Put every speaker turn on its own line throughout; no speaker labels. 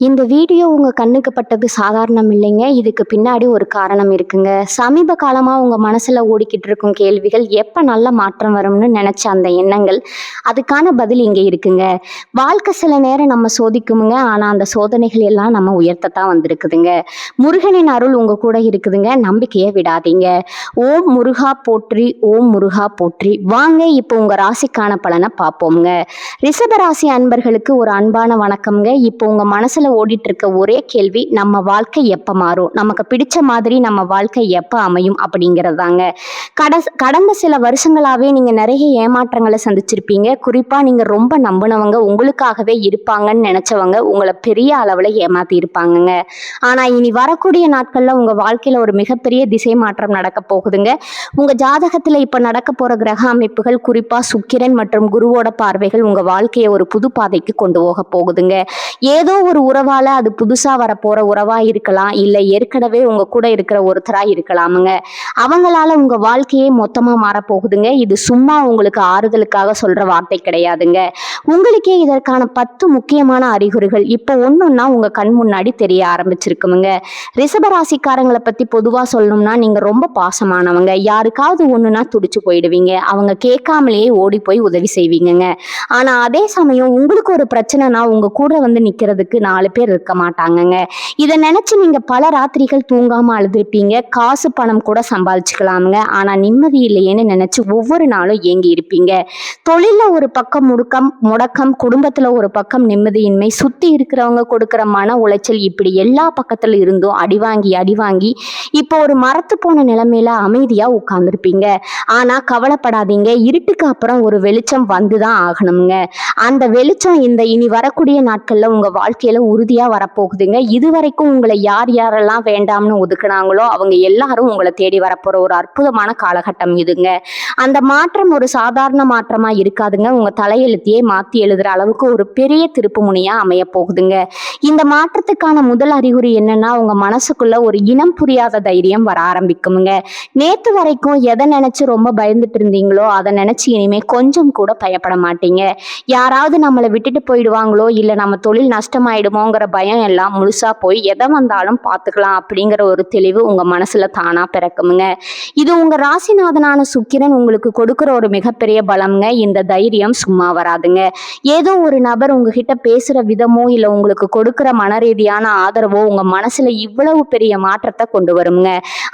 இந்த வீடியோ உங்க கண்ணுக்கு பட்டது சாதாரணம் இல்லைங்க. இதுக்கு பின்னாடி ஒரு காரணம் இருக்குங்க. சமீப காலமா உங்க மனசுல ஓடிக்கிட்டு இருக்கும் கேள்விகள், எப்ப நல்ல மாற்றம் வரும்னு நினைச்ச அந்த எண்ணங்கள், அதுக்கான பதில் இங்க இருக்குங்க. வாழ்க்கை சில நேரம் நம்ம சோதிக்குமுங்க. ஆனா அந்த சோதனைகள் எல்லாம் நம்ம உயர்த்தத்தான் வந்திருக்குதுங்க. முருகனின் அருள் உங்க கூட இருக்குதுங்க. நம்பிக்கையை விடாதீங்க. ஓம் முருகா போற்றி, ஓம் முருகா போற்றி. வாங்க இப்போ உங்க ராசிக்கான பலனை பார்ப்போம்ங்க. ரிஷப ராசி அன்பர்களுக்கு ஒரு அன்பான வணக்கம்ங்க. இப்போ உங்க மனசுல ஓடிட்டு இருக்க ஒரே கேள்வி, நம்ம வாழ்க்கை எப்ப மாறும், நமக்கு பிடிச்ச மாதிரி நம்ம வாழ்க்கை எப்ப அமையும் அப்படிங்கிறதாங்க. கடந்த சில வருஷங்களாவே நீங்க நிறைய ஏமாற்றங்களை சந்திச்சிருப்பீங்க. குறிப்பா நீங்க ரொம்ப நம்பினவங்க, உங்களுக்காகவே இருப்பாங்கன்னு நினைச்சவங்க உங்களை பெரிய அளவுல ஏமாத்தி இருப்பாங்கங்க. ஆனா இனி வரக்கூடிய நாட்கள்ல உங்க வாழ்க்கையில ஒரு மிகப்பெரிய திசை மாற்றம் நடக்க போகுதுங்க. உங்க ஜாதகத்துல இப்ப நடக்க போற கிரக அமைப்புகள், குறிப்பா சுக்கிரன் மற்றும் குருவோட பார்வைகள் உங்க வாழ்க்கையை ஒரு புது பாதைக்கு கொண்டு போக போகுதுங்க. ஏதோ ஒரு உறவால அது புதுசா வரப்போற உறவா இருக்கலாம், இல்ல ஏற்கனவே உங்க கூட இருக்கிற ஒருத்தரா இருக்கலாமுங்க. அவங்களால உங்க வாழ்க்கையே மொத்தமா மாறப்போகுதுங்க. இது சும்மா உங்களுக்கு ஆறுதலுக்காக சொல்ற வார்த்தை கிடையாதுங்க. உங்களுக்கே இதற்கான 10 முக்கியமான அறிகுறிகள் இப்ப ஒன்னொன்னா உங்க கண் முன்னாடி தெரிய ஆரம்பிச்சிருக்குமுங்க. ரிஷபராசிக்காரங்களை பத்தி பொதுவா சொல்லணும்னா, நீங்க ரொம்ப பாசமானவங்க. யாருக்காவது ஒண்ணுன்னா துடிச்சு போயிடுவீங்க. அவங்க கேட்காமலேயே ஓடி போய் உதவி செய்வீங்கங்க. ஆனா அதே சமயம் உங்களுக்கு ஒரு பிரச்சனைனா உங்க கூட வந்து நிக்கிறதுக்கு 4 பேர் இருக்க மாட்டாங்கங்க. இதை நினைச்சு நீங்க பல ராத்திரிகள் தூங்காம அழுதுருப்பீங்க. காசு பணம் கூட சம்பாதிச்சுக்கலாமுங்க. ஆனா நிம்மதி இல்லையேன்னு நினைச்சு ஒவ்வொரு நாளும் ஏங்கி இருப்பீங்க. தொழில ஒரு பக்கம் முடக்கம், குடும்பத்துல ஒரு பக்கம் நிம்மதியின்மை, சுத்தி இருக்கிறவங்க கொடுக்கிற மன உளைச்சல், இப்படி எல்லா பக்கத்துல இருந்தும் அடி வாங்கி இப்போ ஒரு மரத்து போன நிலைமையில அமைதியா உட்கார்ந்துருப்பீங்க. ஆனா கவலைப்படாதீங்க, இருட்டுக்கு அப்புறம் ஒரு வெளிச்சம் வந்துதான் ஆகணுங்க. அந்த வெளிச்சம் இந்த இனி வரக்கூடிய நாட்கள்ல உங்க வாழ்க்கையில உறுதியா வரப்போகுதுங்க. இதுவரைக்கும் உங்களை யார் யாரெல்லாம் வேண்டாம்னு ஒதுக்குனாங்களோ அவங்க எல்லாரும் உங்களை தேடி வரப்போற ஒரு அற்புதமான காலகட்டம் இதுங்க. அந்த மாற்றம் ஒரு சாதாரண மாற்றமா இருக்காதுங்க. உங்க தலையெழுத்தையே மாத்தி எழுதுற அளவுக்கு ஒரு பெரிய திருப்பு முனையா அமைய போகுதுங்க. இந்த மாற்றத்துக்கான முதல் அறிகுறி என்னன்னா, உங்க மனசுக்குள்ள ஒரு இனம் புரியாத தைரியம் வர ஆரம்பிக்குமுங்க. நேத்து வரைக்கும் எதை நினைச்சு ரொம்ப பயந்துட்டு இருந்தீங்களோ அதை நினைச்சு இனிமே கொஞ்சம் கூட பயப்பட மாட்டீங்க. யாராவது நம்மளை விட்டுட்டு போயிடுவாங்களோ, இல்ல நம்ம தொழில் நஷ்டமாயிடுமோங்கிற பயம் எல்லாம் முழுசா போய் எதை வந்தாலும் பார்த்துக்கலாம் அப்படிங்கிற ஒரு தெளிவு உங்க மனசுல தானா பிறக்குமுங்க. இது உங்க ராசிநாதனான சுக்கிரன் உங்களுக்கு கொடுக்கிற ஒரு மிகப்பெரிய பலம்ங்க. இந்த தைரியம் சும்மா வராதுங்க. ஏதோ ஒரு நபர் உங்ககிட்ட பேசுற விதமோ இல்ல உங்களுக்கு கொடுக்கிற மன ரீதியான ஆதரவோ உங்க மனசுல இவ்வளவு பெரிய மாற்றத்தை கொண்டு வருங்க.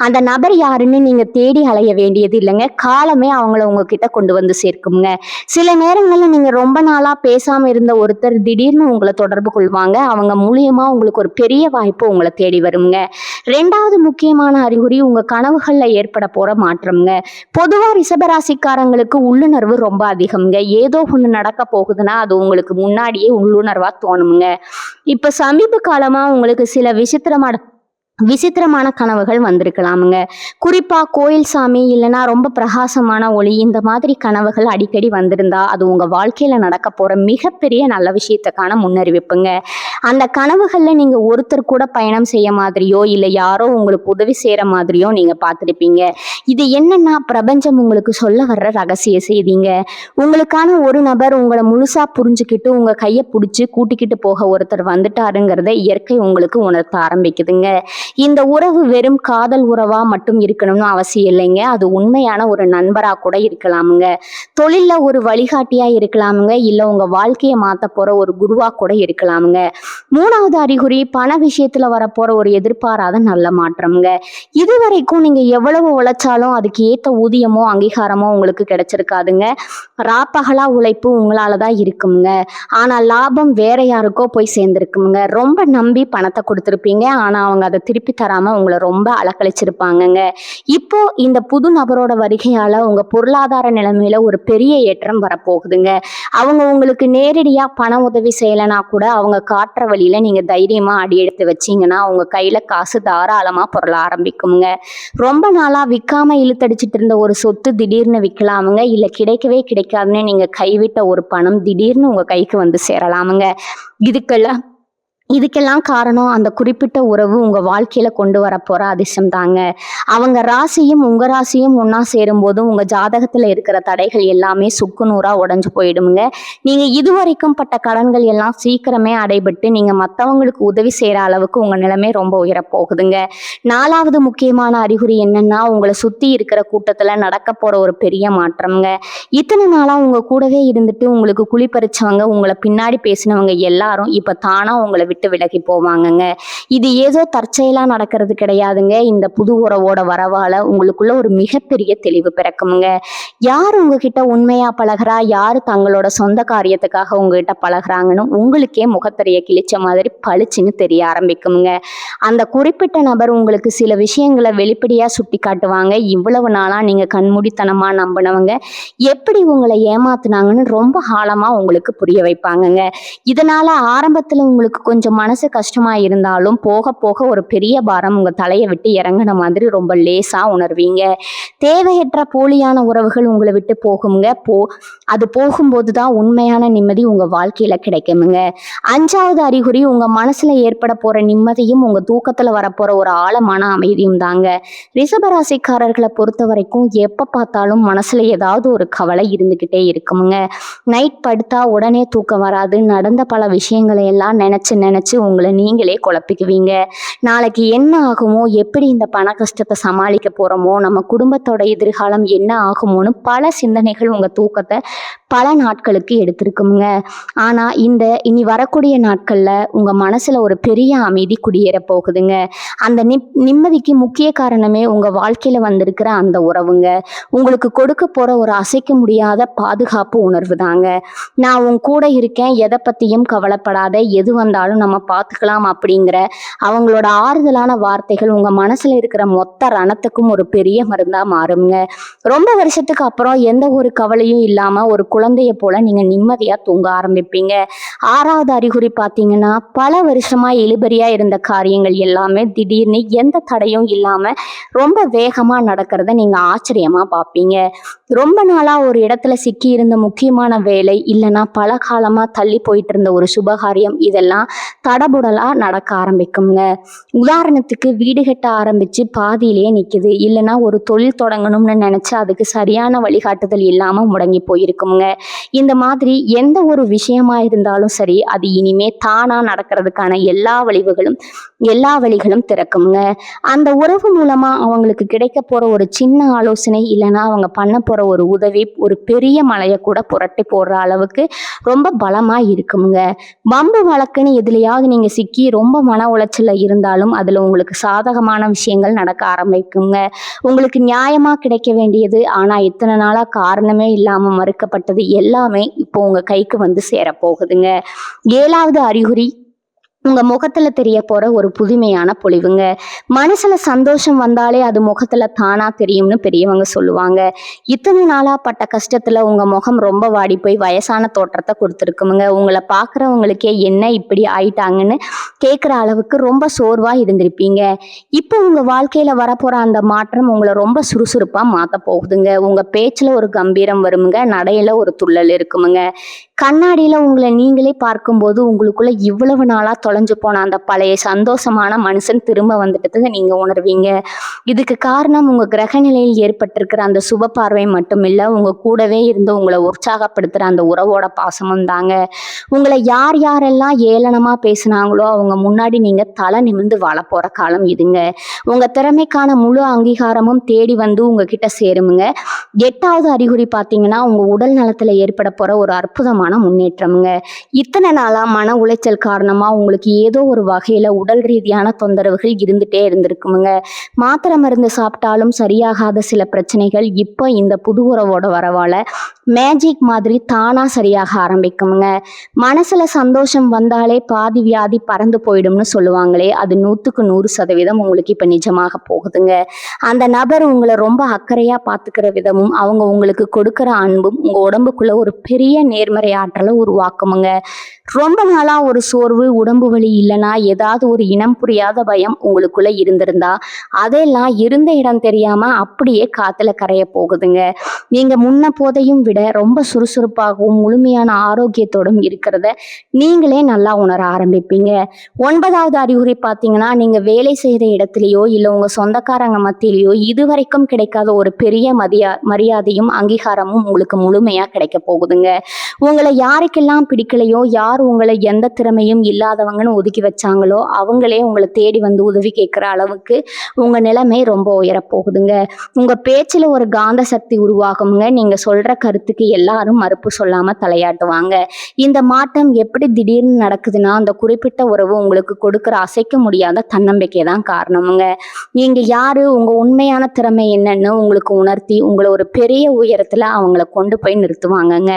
அந்த நபர் யாருன்னு நீங்க தேடி அலைய வேண்டியது இல்லைங்க. காலமே அவங்கள உங்ககிட்ட கொண்டு வந்து சேர்க்குங்க. சில நேரங்கள்ல நீங்க ரொம்ப நாளா பேசாம இருந்த ஒருத்தர் திடீர்னு உங்களை தொடர்பு கொள்வாங்க. அவங்க மூலியமா உங்களுக்கு ஒரு பெரிய வாய்ப்பு உங்களை தேடி வருங்க. 2வது முக்கியமான அறிகுறி, உங்க கனவுகள்ல ஏற்பட போற மாற்றம்ங்க. பொதுவா ரிஷபராசிக்காரங்களுக்கு உள்ளுணர்வு ரொம்ப அதிகம்ங்க. ஏதோ ஒண்ணு நடக்க போகுதுன்னா அது உங்களுக்கு முன்னாடியே உள்ளுணர்வா தோணுங்க. இப்ப சமீப காலமா உங்களுக்கு சில விசித்திரமான கனவுகள் வந்திருக்கலாமுங்க. குறிப்பா கோயில் சாமி இல்லைன்னா ரொம்ப பிரகாசமான ஒளி, இந்த மாதிரி கனவுகள் அடிக்கடி வந்திருந்தா அது உங்க வாழ்க்கையில நடக்க போற மிகப்பெரிய நல்ல விஷயத்துக்கான முன்னறிவிப்புங்க. அந்த கனவுகள்ல நீங்க ஒருத்தர் கூட பயணம் செய்ய மாதிரியோ இல்ல யாரோ உங்களுக்கு உதவி செய்யற மாதிரியோ நீங்க பார்த்துருப்பீங்க. இது என்னன்னா, பிரபஞ்சம் உங்களுக்கு சொல்ல வர்ற ரகசிய செய்திங்க. உங்களுக்கான ஒரு நபர் உங்களை முழுசா புரிஞ்சுக்கிட்டு உங்க கையை பிடிச்சி கூட்டிக்கிட்டு போக ஒருத்தர் வந்துட்டாருங்கிறத இயற்கை உங்களுக்கு உணர்த்த ஆரம்பிக்குதுங்க. இந்த உறவு வெறும் காதல் உறவா மட்டும் இருக்கணும்னு அவசியம் இல்லைங்க. அது உண்மையான ஒரு நண்பரா கூட இருக்கலாமுங்க. தொழில்ல ஒரு வழிகாட்டியா இருக்கலாமுங்க. இல்ல உங்க வாழ்க்கையை மாத்த போற ஒரு குருவா கூட இருக்கலாமுங்க. 3வது அறிகுறி, பண விஷயத்துல வரப்போற ஒரு எதிர்பாராத நல்ல மாற்றம்ங்க. இதுவரைக்கும் நீங்க எவ்வளவு உழைச்சாலும் அதுக்கு ஏத்த ஊதியமோ அங்கீகாரமோ உங்களுக்கு கிடைச்சிருக்காதுங்க. ராப்பகலா உழைப்பு உங்களாலதான் இருக்குங்க. ஆனா லாபம் வேற யாருக்கோ போய் சேர்ந்திருக்குங்க. ரொம்ப நம்பி பணத்தை கொடுத்துருப்பீங்க. ஆனா அவங்க அதை திருப்பி தராம உங்களை ரொம்ப அலக்கழிச்சிருப்பாங்கங்க. இப்போ இந்த புது நபரோட வருகையால உங்க பொருளாதார நிலைமையில ஒரு பெரிய ஏற்றம் வரப்போகுதுங்க. அவங்க உங்களுக்கு நேரடியா பண உதவி செய்யலைன்னா கூட அவங்க காட்டுற வழியில நீங்க தைரியமா அடி எடுத்து வச்சீங்கன்னா உங்க கையில காசு தாராளமா பொருள ஆரம்பிக்குங்க. ரொம்ப நாளா விற்காம இழுத்தடிச்சிட்டு இருந்த ஒரு சொத்து திடீர்னு விற்கலாமுங்க. இல்ல கிடைக்கவே கிடைக்காதுன்னு நீங்க கைவிட்ட ஒரு பணம் திடீர்னு உங்க கைக்கு வந்து சேரலாமுங்க. இதுக்கெல்லாம் இதுக்கெல்லாம் காரணம் அந்த குறிப்பிட்ட உறவு உங்க வாழ்க்கையில கொண்டு வரப்போற அதிர்ஷ்டம் தாங்க. அவங்க ராசியும் உங்க ராசியும் ஒண்ணா சேரும்போது உங்க ஜாதகத்துல இருக்கிற தடைகள் எல்லாமே சுக்கு நூறா உடைஞ்சு போயிடுமுங்க. நீங்க இதுவரைக்கும் பட்ட கடன்கள் எல்லாம் சீக்கிரமே அடைபட்டு நீங்க மத்தவங்களுக்கு உதவி செய்யற அளவுக்கு உங்க நிலைமை ரொம்ப உயரப் போகுதுங்க. 4வது முக்கியமான அறிகுறி என்னன்னா, உங்களை சுத்தி இருக்கிற கூட்டத்துல நடக்க போற ஒரு பெரிய மாற்றம்ங்க. இத்தனை நாளா உங்க கூடவே இருந்துட்டு உங்களுக்கு குழி பறிச்சவங்க, உங்களை பின்னாடி பேசினவங்க எல்லாரும் இப்ப தானா உங்களை விட்டு விலகி போவாங்கங்க. இது ஏதோ தற்செயலா நடக்கிறது கிடையாதுங்க. இந்த புது உறவோட வரவால உங்களுக்குள்ள ஒரு மிகப்பெரிய தெளிவு பிறக்குமுங்க. யார் உங்ககிட்ட உண்மையா பழகுறா, யாரு தங்களோட சொந்த காரியத்துக்காக உங்ககிட்ட பழகுறாங்கன்னு உங்களுக்கே முகத்திரைய கிழிச்ச மாதிரி பளிச்சுன்னு தெரிய ஆரம்பிக்குமுங்க. அந்த குறிப்பிட்ட நபர் உங்களுக்கு சில விஷயங்களை வெளிப்படையா சுட்டி காட்டுவாங்க. இவ்வளவு நாளா நீங்க கண்மூடித்தனமா நம்பினவங்க எப்படி உங்களை ஏமாத்துனாங்கன்னு ரொம்ப ஆழமா உங்களுக்கு புரிய வைப்பாங்கங்க. இதனால ஆரம்பத்துல உங்களுக்கு கொஞ்சம் மனசு கஷ்டமா இருந்தாலும் போக போக ஒரு பெரிய பாரம் உங்க தலையை விட்டு இறங்கின மாதிரி ரொம்ப லேசா உணர்வீங்க. தேவையற்ற போலியான உறவுகள் உங்களை விட்டு போகுங்க. அது போகும்போதுதான் உண்மையான நிம்மதி உங்க வாழ்க்கையில கிடைக்குமுங்க. 5வது அறிகுறி, உங்க மனசுல ஏற்பட போற நிம்மதியும் உங்க தூக்கத்துல வரப்போற ஒரு ஆழமான அமைதியும் தாங்க. ரிஷபராசிக்காரர்களை பொறுத்த வரைக்கும் எப்ப பார்த்தாலும் மனசுல ஏதாவது ஒரு கவலை இருந்துகிட்டே இருக்குமுங்க. நைட் படுத்தா உடனே தூக்கம் வராது. நடந்த பல விஷயங்களை எல்லாம் நினைச்சு உங்களை நீங்களே குழப்பிக்குவீங்க. நாளைக்கு என்ன ஆகுமோ, எப்படி இந்த பண கஷ்டத்தை சமாளிக்க போறோமோ, நம்ம குடும்பத்தோட எதிர்காலம் என்ன ஆகுமோன்னு பல சிந்தனைகள் உங்க தூக்கத்தை பல நாட்களுக்கு எடுத்திருக்குங்க. ஆனா இனி வரக்கூடிய நாட்கள்ல உங்க மனசுல ஒரு பெரிய அமைதி குடியேற போகுதுங்க. அந்த நிம்மதிக்கு முக்கிய காரணமே உங்க வாழ்க்கையில வந்திருக்கிற அந்த உறவுங்க. உங்களுக்கு கொடுக்க போற ஒரு அசைக்க முடியாத பாதுகாப்பு உணர்வு தாங்க. நான் உன் கூட இருக்கேன், எதை பத்தியும் கவலைப்படாத, எது வந்தாலும் நம்ம பார்த்துக்கலாம் அப்படிங்கிற அவங்களோட ஆறுதலான வார்த்தைகள் உங்க மனசுல இருக்கிற மொத்த ரணத்துக்கும் ஒரு பெரிய மருந்தா மாறுங்க. ரொம்ப வருஷத்துக்கு அப்புறம் எந்த ஒரு கவலையும் இல்லாம ஒரு குழந்தைய போல நீங்க நிம்மதியா தூங்க ஆரம்பிப்பீங்க. 6வது அறிகுறி பார்த்தீங்கன்னா, பல வருஷமா இழுபறியா இருந்த காரியங்கள் எல்லாமே திடீர்னு எந்த தடையும் இல்லாம ரொம்ப வேகமா நடக்கிறத நீங்க ஆச்சரியமா பார்ப்பீங்க. ரொம்ப நாளா ஒரு இடத்துல சிக்கி இருந்த முக்கியமான வேலை, இல்லைன்னா பல காலமா தள்ளி போயிட்டு இருந்த ஒரு சுபகாரியம், இதெல்லாம் தடபுடலா நடக்க ஆரம்பிக்குங்க. உதாரணத்துக்கு வீடு கட்ட ஆரம்பிச்சு பாதியிலேயே நிக்குது, இல்லைன்னா ஒரு தொழில் தொடங்கணும்னு நினைச்சு அதுக்கு சரியான வழிகாட்டுதல் இல்லாம முடங்கி போயிருக்குங்க. இந்த மாதிரி எந்த ஒரு விஷயமா இருந்தாலும் சரி, அது இனிமே தானா நடக்கிறதுக்கான எல்லா வழிகளும் திறக்குங்க. அந்த உறவு மூலமா அவங்களுக்கு கிடைக்க போற ஒரு சின்ன ஆலோசனை, இல்லைன்னா அவங்க பண்ண போற ஒரு உதவி ஒரு பெரிய மலையை கூட புரட்டி போடுற அளவுக்கு ரொம்ப பலமா இருக்குங்க. வம்பு வழக்குன்னு எதுலையாவது நீங்க சிக்கி ரொம்ப மன உளைச்சல்ல இருந்தாலும் அதுல உங்களுக்கு சாதகமான விஷயங்கள் நடக்க ஆரம்பிக்குங்க. உங்களுக்கு நியாயமா கிடைக்க வேண்டியது, ஆனா இத்தனை நாளா காரணமே இல்லாம மறுக்கப்பட்டது எல்லாமே இப்போ உங்க கைக்கு வந்து சேரப்போகுதுங்க. 7வது அறிகுறி, உங்க முகத்துல தெரிய போற ஒரு புதுமையான பொலிவுங்க. மனசுல சந்தோஷம் வந்தாலே அது முகத்துல தானா தெரியும்னு பெரியவங்க சொல்லுவாங்க. இத்தனை நாளா பட்ட கஷ்டத்துல உங்க முகம் ரொம்ப வாடி போய் வயசான தோற்றத்தை கொடுத்துருக்குமுங்க. உங்களை பாக்குறவங்களுக்கே என்ன இப்படி ஆயிட்டாங்கன்னு கேட்குற அளவுக்கு ரொம்ப சோர்வா இருந்திருப்பீங்க. இப்போ உங்க வாழ்க்கையில வரப்போற அந்த மாற்றம் உங்களை ரொம்ப சுறுசுறுப்பா மாத்த போகுதுங்க. உங்க பேச்சுல ஒரு கம்பீரம் வருமுங்க, நடையில ஒரு துள்ளல் இருக்குமுங்க. கண்ணாடியில உங்களை நீங்களே பார்க்கும்போது உங்களுக்குள்ள இவ்வளவு நாளா தொலைஞ்சு போன அந்த பழைய சந்தோஷமான மனுஷன் திரும்ப வந்துட்டதை நீங்க உணர்வீங்க. இதுக்கு காரணம் உங்க கிரக நிலையில் ஏற்பட்டிருக்கிற அந்த சுப பார்வை மட்டும் இல்ல, உங்க கூடவே இருந்து உங்களை உற்சாகப்படுத்துற அந்த உறவோட பாசமும் தாங்க. உங்களை யாரெல்லாம் ஏளனமா பேசினாங்களோ அவங்க முன்னாடி நீங்க தலை நிமிர்ந்து வாழ போற காலம் இதுங்க. உங்க திறமைக்கான முழு அங்கீகாரமும் தேடி வந்து உங்ககிட்ட சேருமுங்க. 8வது அறிகுறி பார்த்தீங்கன்னா, உங்க உடல் நலத்துல ஏற்பட போற ஒரு அற்புதமான முன்னேற்றம்ங்க. இத்தனை நாளா மன உளைச்சல் காரணமா உங்களுக்கு ஏதோ ஒரு வகையில உடல் ரீதியான தொந்தரவுகள் இருந்துட்டே இருந்திருக்குமுங்க. மாத்திரை மருந்து சாப்பிட்டாலும் சரியாகாத சில பிரச்சனைகள் இப்போ இந்த புது உறவோட வரவால மேஜிக் மாதிரி தானா சரியாக ஆரம்பிக்குமுங்க. மனசுல சந்தோஷம் வந்தாலே பாதி வியாதி பறந்து போயிடும்னு சொல்லுவாங்களே, அது 100க்கு 100% உங்களுக்கு இப்ப நிஜமாக போகுதுங்க. அந்த நபர் உங்களை ரொம்ப அக்கறையா பார்த்துக்கிற விதமும் அவங்க உங்களுக்கு கொடுக்கிற அன்பும் உங்க உடம்புக்குள்ள ஒரு பெரிய நேர்மறையான ஆற்றலை உருவாக்குமுங்க. ரொம்ப நாளா ஒரு சோர்வு, உடம்பு வலி இல்லைன்னா ஏதாவது ஒரு இனம் புரியாத பயம் உங்களுக்குள்ள இருந்திருந்தா அதெல்லாம் இருந்த இடம் தெரியாம அப்படியே காத்துல கரைய போகுதுங்க. நீங்க முன்ன போதையும் விட ரொம்ப சுறுசுறுப்பாகவும் முழுமையான ஆரோக்கியத்தோடும் இருக்கிறத நீங்களே நல்லா உணர ஆரம்பிப்பீங்க. 9வது அறிகுறி பார்த்தீங்கன்னா, நீங்க வேலை செய்யற இடத்துலயோ இல்ல உங்க சொந்தக்காரங்க மத்தியிலயோ இதுவரைக்கும் கிடைக்காத ஒரு பெரிய மரியாதையும் அங்கீகாரமும் உங்களுக்கு முழுமையா கிடைக்க போகுதுங்க. உங்களை யாருக்கெல்லாம் பிடிக்கலையோ, யார் உங்களை எந்த திறமையும் இல்லாதவங்கன்னு ஒதுக்கி வச்சாங்களோ அவங்களே உங்களை தேடி வந்து உதவி கேட்கிற அளவுக்கு உங்க நிலைமை ரொம்ப உயரப்போகுதுங்க. உங்க பேச்சுல ஒரு காந்த சக்தி உருவாகுங்க. நீங்க சொல்ற கருத்துக்கு எல்லாரும் மறுப்பு சொல்லாம தலையாட்டுவாங்க. இந்த மாற்றம் எப்படி திடீர்னு நடக்குதுன்னா, அந்த குறிப்பிட்ட உறவு உங்களுக்கு கொடுக்கிற அசைக்க முடியாத தன்னம்பிக்கை தான் காரணமுங்க. நீங்க யாரு, உங்க உண்மையான திறமை என்னன்னு உங்களுக்கு உணர்த்தி உங்களை ஒரு பெரிய உயரத்துல அவங்கள கொண்டு போய் நிறுத்துவாங்கங்க.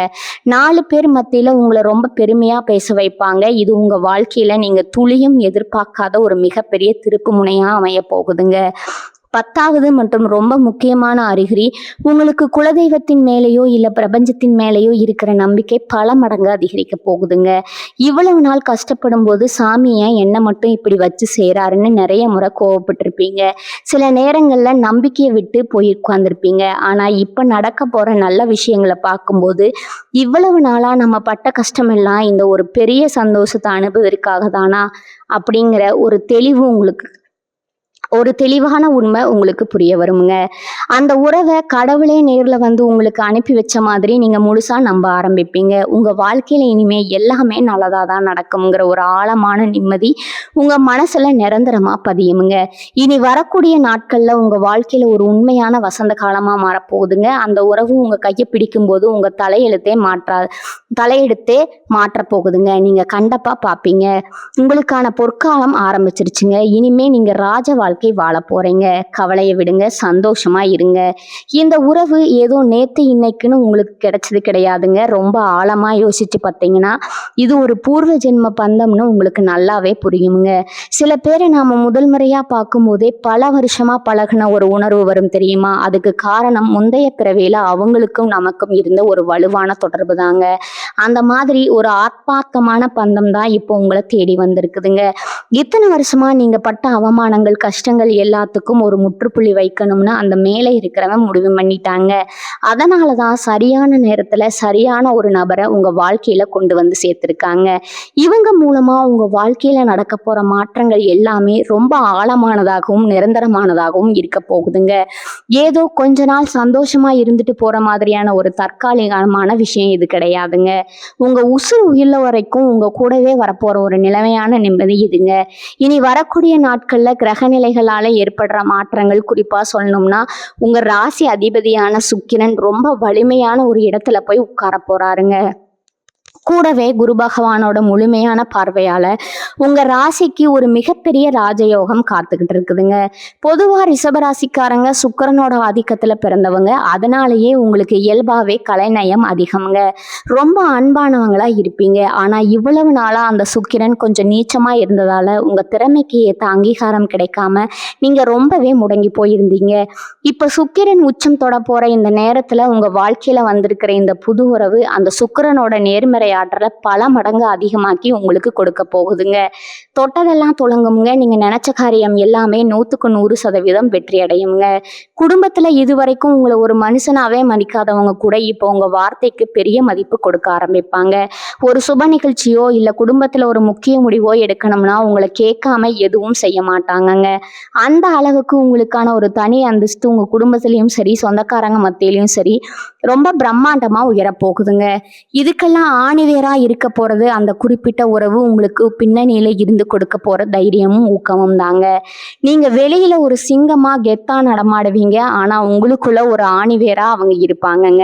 4 பேர் மத்தியில உங்களை ரொம்ப பெருமையா பேச வைப்பாங்க. இது உங்க வாழ்க்கையில நீங்க துளியும் எதிர்பார்க்காத ஒரு மிகப்பெரிய திருப்பு முனையா அமைய போகுதுங்க. 10வது மற்றும் ரொம்ப முக்கியமான அறிகுறி, உங்களுக்கு குலதெய்வத்தின் மேலேயோ இல்ல பிரபஞ்சத்தின் மேலேயோ இருக்கிற நம்பிக்கை பல மடங்கு அதிகரிக்க போகுதுங்க. இவ்வளவு நாள் கஷ்டப்படும் போது சாமி ஏன் என்ன மட்டும் இப்படி வச்சு செய்றாருன்னு நிறைய முறை கோவப்பட்டிருப்பீங்க. சில நேரங்கள்ல நம்பிக்கையை விட்டு போய் உட்கார்ந்துருப்பீங்க. ஆனா இப்ப நடக்க போற நல்ல விஷயங்களை பார்க்கும்போது இவ்வளவு நாளா நம்ம பட்ட கஷ்டமெல்லாம் இந்த ஒரு பெரிய சந்தோஷத்தை அனுபவிற்காக தானா அப்படிங்கிற ஒரு தெளிவான உண்மை உங்களுக்கு புரிய வருங்க. அந்த உறவை கடவுளே நேர்ல வந்து உங்களுக்கு அனுப்பி வச்ச மாதிரி நீங்க முழுசா நம்ப ஆரம்பிப்பீங்க. உங்க வாழ்க்கையில இனிமே எல்லாமே நல்லதா தான் நடக்குங்கிற ஒரு ஆழமான நிம்மதி உங்க மனசுல நிரந்தரமா பதியுமுங்க. இனி வரக்கூடிய நாட்கள்ல உங்க வாழ்க்கையில ஒரு உண்மையான வசந்த காலமா மாறப்போகுதுங்க. அந்த உறவு உங்க கையை பிடிக்கும் போது உங்க தலையெடுத்தே மாற்ற போகுதுங்க. நீங்க கண்டப்பா பார்ப்பீங்க. உங்களுக்கான பொற்காலம் ஆரம்பிச்சிருச்சுங்க. இனிமே நீங்க ராஜ வாழ்க்கை வாழ போறீங்க. கவலையை விடுங்க, சந்தோஷமா இருங்க. இந்த உறவு ஏதோ நேத்து இன்னைக்குன்னு உங்களுக்கு கிடைச்சது கிடையாதுங்க. ரொம்ப ஆழமா யோசிச்சு பார்த்தீங்கன்னா இது ஒரு பூர்வ ஜென்ம பந்தம்னு உங்களுக்கு நல்லாவே புரியுங்க. சில பேரை நாம முதல் முறையா பார்க்கும்போதே பல வருஷமா பழகின ஒரு உணர்வு வரும் தெரியுமா? அதுக்கு காரணம் முந்தைய பிறவியில அவங்களுக்கும் நமக்கும் இருந்த ஒரு வலுவான தொடர்பு தாங்க. அந்த மாதிரி ஒரு ஆத்மார்த்தமான பந்தம் தான் இப்போ உங்களை தேடி வந்திருக்குதுங்க. இத்தனை வருஷமா நீங்க பட்ட அவமானங்கள், கஷ்டங்கள் எல்லாத்துக்கும் ஒரு முற்றுப்புள்ளி வைக்கணும்னு அந்த மேலே இருக்கிறவன் முடிவு பண்ணிட்டாங்க. அதனாலதான் சரியான நேரத்துல சரியான ஒரு நபரை உங்க வாழ்க்கையில கொண்டு வந்து சேர்த்திருக்காங்க. இவங்க மூலமா உங்க வாழ்க்கையில நடக்க போற மாற்றங்கள் எல்லாமே ரொம்ப ஆழமானதாகவும் நிரந்தரமானதாகவும் இருக்க போகுதுங்க. ஏதோ கொஞ்ச நாள் சந்தோஷமா இருந்துட்டு போற மாதிரியான ஒரு தற்காலிகமான விஷயம் இது கிடையாதுங்க. உங்க உசுறு உயிர்ல வரைக்கும் உங்க கூடவே வரப்போற ஒரு நிலைமையான நிம்மதி இதுங்க. இனி வரக்கூடிய நாட்கள்ல கிரக நிலைகளால ஏற்படுற மாற்றங்கள், குறிப்பா சொல்லணும்னா உங்க ராசி அதிபதியான சுக்கிரன் ரொம்ப வலிமையான ஒரு இடத்துல போய் உட்கார போறாருங்க. கூடவே குரு பகவானோட முழுமையான பார்வையால உங்க ராசிக்கு ஒரு மிகப்பெரிய ராஜயோகம் காத்துக்கிட்டு இருக்குதுங்க. பொதுவா ரிஷபராசிக்காரங்க சுக்கிரனோட ஆதிக்கத்துல பிறந்தவங்க. அதனாலேயே உங்களுக்கு இயல்பாவே கலைநயம் அதிகம்ங்க. ரொம்ப அன்பானவங்களா இருப்பீங்க. ஆனா இவ்வளவு நாளா அந்த சுக்கிரன் கொஞ்சம் நீச்சமா இருந்ததால உங்க திறமைக்கு ஏத்த அங்கீகாரம் கிடைக்காம நீங்க ரொம்பவே முடங்கி போயிருந்தீங்க. இப்ப சுக்கிரன் உச்சம் தொட போற இந்த நேரத்துல உங்க வாழ்க்கையில வந்திருக்கிற இந்த புது உறவு அந்த சுக்கிரனோட நேர்மறை ஆற்றலை பல மடங்கு அதிகமாக்கி உங்களுக்கு கொடுக்க போகுதுங்க. தொட்டதெல்லாம் தொடங்குங்க. நீங்க நினைச்ச காரியம் எல்லாமே 100% வெற்றி அடையுங்க. குடும்பத்துல இதுவரைக்கும் உங்களை ஒரு மனுஷனாவே மதிக்காதவங்க கூட இப்போ உங்க வார்த்தைக்கு பெரிய மதிப்பு கொடுக்க ஆரம்பிப்பாங்க. ஒரு சுப நிகழ்ச்சியோ இல்ல குடும்பத்துல ஒரு முக்கிய முடிவோ எடுக்கணும்னா உங்களை கேட்காம எதுவும் செய்ய மாட்டாங்கங்க. அந்த அளவுக்கு உங்களுக்கான ஒரு தனி அந்தஸ்து உங்க குடும்பத்திலயும் சரி, சொந்தக்காரங்க மத்தியிலையும் சரி ரொம்ப பிரம்மாண்டமா உயரப்போகுதுங்க. இதுக்கெல்லாம் ஆணிவேரா இருக்க போறது அந்த குறிப்பிட்ட உறவு உங்களுக்கு பின்னணியில இருந்து கொடுக்க போற தைரியமும் ஊக்கமும் தாங்க. நீங்க வெளியில ஒரு சிங்கமா கெத்தா நடமாடுவீங்க. ஆனா உங்களுக்குள்ள ஒரு ஆணிவேரா அவங்க இருப்பாங்கங்க.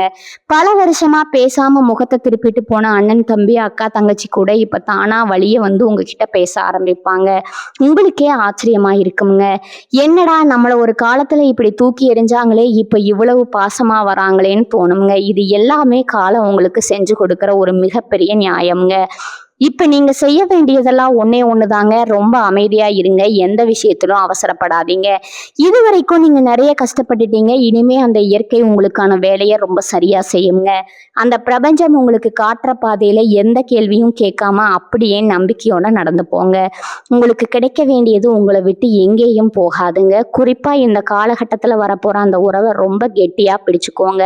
பல வருஷமா பேசாம முகத்தை திருப்பிட்டு போன அண்ணன், தம்பி, அக்கா, தங்கச்சி கூட இப்ப தானா வழிய வந்து உங்ககிட்ட பேச ஆரம்பிப்பாங்க. உங்களுக்கே ஆச்சரியமா இருக்குங்க. என்னடா நம்மள ஒரு காலத்துல இப்படி தூக்கி எறிஞ்சாங்களே, இப்ப இவ்வளவு பாசமா வராங்களேன்னு தோணுங்க. இது எல்லாமே காலம் உங்களுக்கு செஞ்சு கொடுக்கிற ஒரு மிகப்பெரிய நியாயம்ங்க. இப்ப நீங்க செய்ய வேண்டியதெல்லாம் ஒண்ணே ஒண்ணுதாங்க. ரொம்ப அமைதியா இருங்க. எந்த விஷயத்திலும் அவசரப்படாதீங்க. இதுவரைக்கும் நீங்க நெறைய கஷ்டப்பட்டுட்டீங்க. இனிமே அந்த இயற்கை உங்களுக்கான வேலைய ரொம்ப சரியா செய்யுங்க. அந்த பிரபஞ்சம் உங்களுக்கு காட்டுற பாதையில எந்த கேள்வியும் கேட்காம அப்படியே நம்பிக்கையோட நடந்து போங்க. உங்களுக்கு கிடைக்க வேண்டியது உங்கள விட்டு எங்கேயும் போகாதுங்க. குறிப்பா இந்த காலகட்டத்துல வரப்போற அந்த உறவ ரொம்ப கெட்டியா பிடிச்சுக்கோங்க.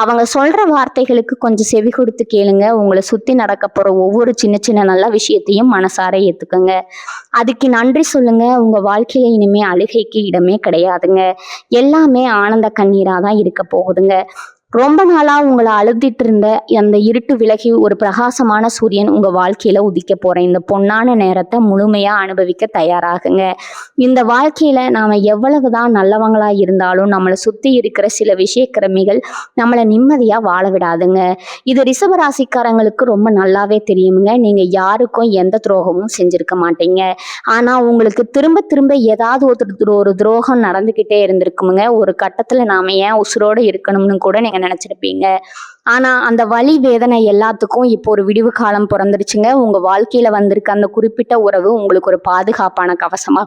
அவங்க சொல்ற வார்த்தைகளுக்கு கொஞ்சம் செவி கொடுத்து கேளுங்க. உங்கள சுத்தி நடக்க போற ஒவ்வொரு சின்ன சின்ன நல்ல விஷயத்தையும் மனசார ஏத்துக்கங்க. அதுக்கு நன்றி சொல்லுங்க. உங்க வாழ்க்கையில இனிமே அழுகைக்கு இடமே கிடையாதுங்க. எல்லாமே ஆனந்த கண்ணீரா தான் இருக்க போகுதுங்க. ரொம்ப நாளா உங்களை அழுத்திட்டு இருந்த அந்த இருட்டு விலகி ஒரு பிரகாசமான சூரியன் உங்க வாழ்க்கையில உதிக்க போற இந்த பொன்னான நேரத்தை முழுமையா அனுபவிக்க தயாராகுங்க. இந்த வாழ்க்கையில நாம எவ்வளவுதான் நல்லவங்களா இருந்தாலும் நம்மளை சுத்தி இருக்கிற சில விஷயக்கிரமிகள் நம்மளை நிம்மதியா வாழ விடாதுங்க. இது ரிஷபராசிக்காரங்களுக்கு ரொம்ப நல்லாவே தெரியுமுங்க. நீங்க யாருக்கும் எந்த துரோகமும் செஞ்சிருக்க மாட்டீங்க. ஆனா உங்களுக்கு திரும்ப திரும்ப ஏதாவது ஒரு துரோகம் நடந்துகிட்டே இருந்திருக்குமுங்க. ஒரு கட்டத்துல நாம ஏன் உசுரோட இருக்கணும்னு கூட நீங்க நினைச்சிருப்பீங்க. ஆனா அந்த வலி வேதனை எல்லாத்துக்கும் இப்போ ஒரு விடிவு காலம் பிறந்துருச்சுங்க. உங்க வாழ்க்கையில வந்திருக்க அந்த குறிப்பிட்ட உறவு உங்களுக்கு ஒரு பாதுகாப்பான கவசமா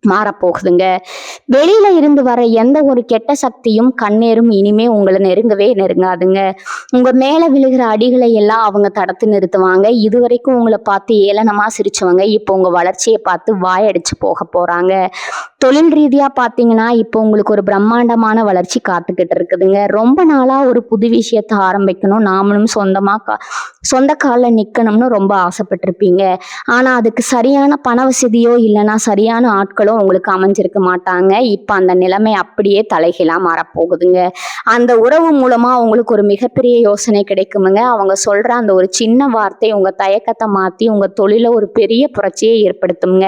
மாறப்போகுதுங்க. வெளியில இருந்து வர எந்த ஒரு கெட்ட சக்தியும் கண்ணேரும் இனிமே உங்களை நெருங்கவே நெருங்காதுங்க. உங்க மேல விழுகிற அடிகளை எல்லாம் அவங்க தடுத்து நிறுத்துவாங்க. இதுவரைக்கும் உங்களை பார்த்து ஏளனமா சிரிச்சவங்க இப்போ உங்க வளர்ச்சியை பார்த்து வாயடிச்சு போக போறாங்க. தொழில் ரீதியா பாத்தீங்கன்னா இப்போ உங்களுக்கு ஒரு பிரம்மாண்டமான வளர்ச்சி காத்துக்கிட்டு இருக்குதுங்க. ரொம்ப நாளா ஒரு புது விஷயத்த ஆரம்பிக்கணும், நாமளும் சொந்த காலில் நிக்கணும்னு ரொம்ப ஆசைப்பட்டிருப்பீங்க. ஆனா அதுக்கு சரியான பண வசதியோ இல்லைன்னா சரியான ஆட்களோ உங்களுக்கு அமைஞ்சிருக்க மாட்டாங்க. இப்ப அந்த நிலைமை அப்படியே தலைகீழா மாறப்போகுதுங்க. அந்த உறவு மூலமா உங்களுக்கு ஒரு மிகப்பெரிய யோசனை கிடைக்குமுங்க. அவங்க சொல்ற அந்த ஒரு சின்ன வார்த்தை உங்க தயக்கத்தை மாத்தி உங்க தொழில ஒரு பெரிய புரட்சியை ஏற்படுத்துங்க.